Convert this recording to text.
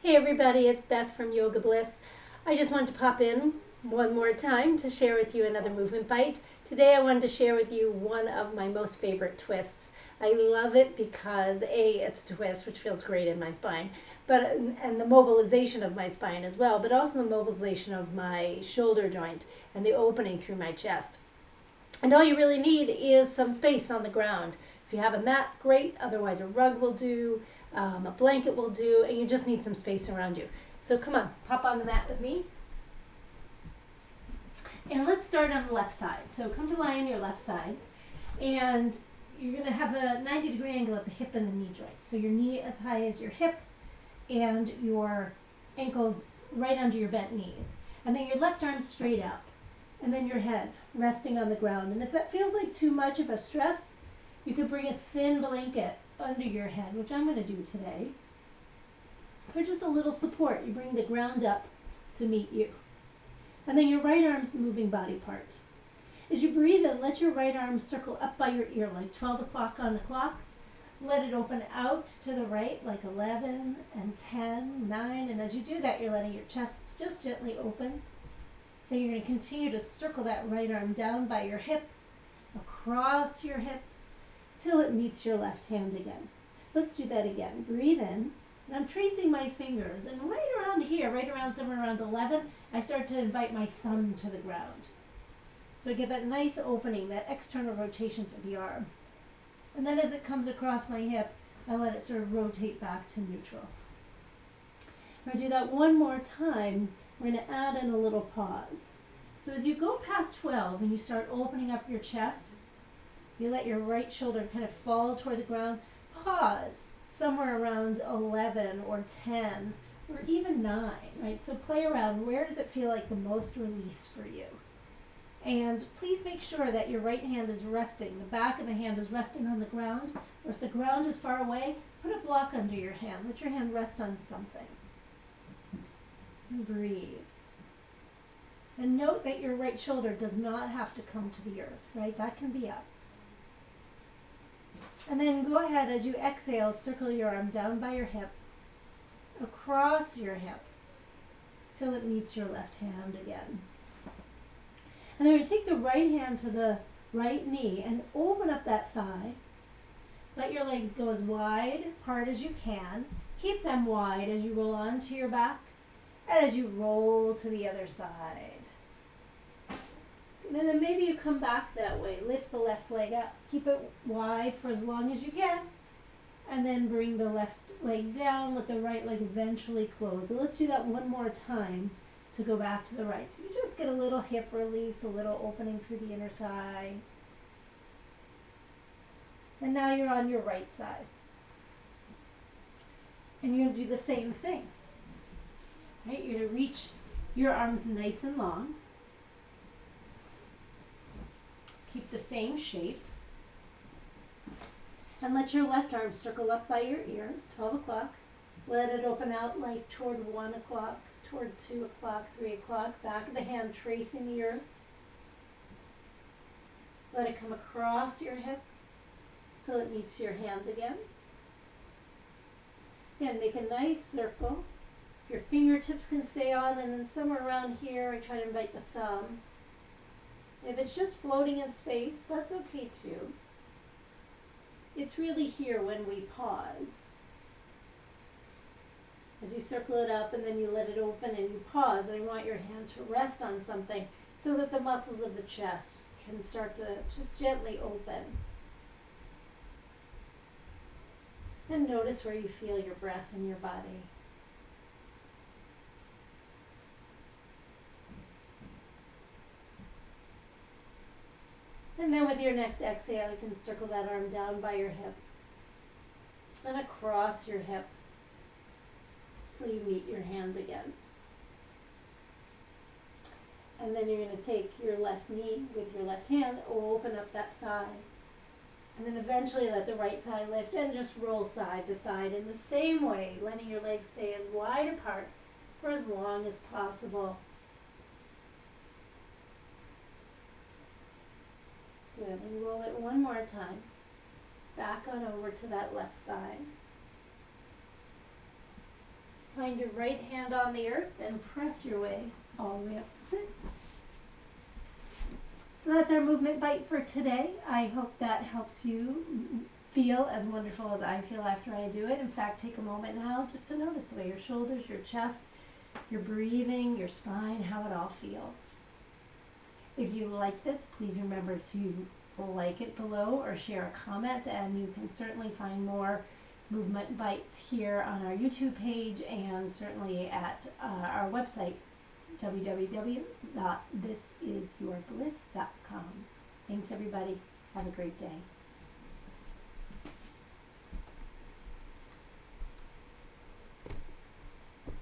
Hey everybody, it's Beth from Yoga Bliss. I just wanted to pop in one more time to share with you another movement bite. Today I wanted to share with you one of my most favorite twists. I love it because it's a twist, which feels great in my spine, and the mobilization of my spine as well, but also the mobilization of my shoulder joint and the opening through my chest. And all you really need is some space on the ground. If you have a mat, great. Otherwise, a rug will do, a blanket will do, and you just need some space around you. So come on, pop on the mat with me. And let's start on the left side. So come to lie on your left side, and you're going to have a 90-degree angle at the hip and the knee joint. So your knee as high as your hip, and your ankles right under your bent knees. And then your left arm straight out. And then your head resting on the ground. And if that feels like too much of a stress, you could bring a thin blanket under your head, which I'm going to do today, for just a little support. You bring the ground up to meet you. And then your right arm's the moving body part. As you breathe in, let your right arm circle up by your ear like 12 o'clock on the clock. Let it open out to the right like 11 and 10, 9. And as you do that, you're letting your chest just gently open. Then you're going to continue to circle that right arm down by your hip, across your hip, till it meets your left hand again. Let's do that again. Breathe in. And I'm tracing my fingers. And right around here, right around somewhere around 11, I start to invite my thumb to the ground. So I get that nice opening, that external rotation for the arm. And then as it comes across my hip, I let it sort of rotate back to neutral. We're going to do that one more time. We're going to add in a little pause. So as you go past 12 and you start opening up your chest, you let your right shoulder kind of fall toward the ground. Pause somewhere around 11 or 10 or even 9, right? So play around. Where does it feel like the most release for you? And please make sure that your right hand is resting. The back of the hand is resting on the ground. Or if the ground is far away, put a block under your hand. Let your hand rest on something. And breathe. And note that your right shoulder does not have to come to the earth, right? That can be up. And then go ahead as you exhale, circle your arm down by your hip, across your hip, till it meets your left hand again. And then we're going to take the right hand to the right knee and open up that thigh. Let your legs go as wide apart as you can. Keep them wide as you roll onto your back and as you roll to the other side. And then maybe you come back that way. Lift the left leg up. Keep it wide for as long as you can. And then bring the left leg down. Let the right leg eventually close. So let's do that one more time to go back to the right. So you just get a little hip release, a little opening through the inner thigh. And now you're on your right side. And you're going to do the same thing. Right? You're going to reach your arms nice and long. Keep the same shape. And let your left arm circle up by your ear, 12 o'clock. Let it open out like toward 1 o'clock, toward 2 o'clock, 3 o'clock. Back of the hand tracing the earth. Let it come across your hip till it meets your hand again. And make a nice circle. If your fingertips can stay on, and then somewhere around here, I try to invite the thumb. If it's just floating in space, that's okay too. It's really here when we pause. As you circle it up and then you let it open and you pause, and I want your hand to rest on something so that the muscles of the chest can start to just gently open. And notice where you feel your breath in your body. And then with your next exhale, you can circle that arm down by your hip and across your hip till you meet your hand again. And then you're going to take your left knee with your left hand, open up that thigh. And then eventually let the right thigh lift and just roll side to side in the same way, letting your legs stay as wide apart for as long as possible. Good, and roll it one more time. Back on over to that left side. find your right hand on the earth and press your way all the way up to sit. So that's our movement bite for today. I hope that helps you feel as wonderful as I feel after I do it. In fact, take a moment now just to notice the way your shoulders, your chest, your breathing, your spine, how it all feels. If you like this, please remember to like it below or share a comment, and you can certainly find more movement bites here on our YouTube page and certainly at our website, www.thisisyourbliss.com. Thanks everybody. Have a great day.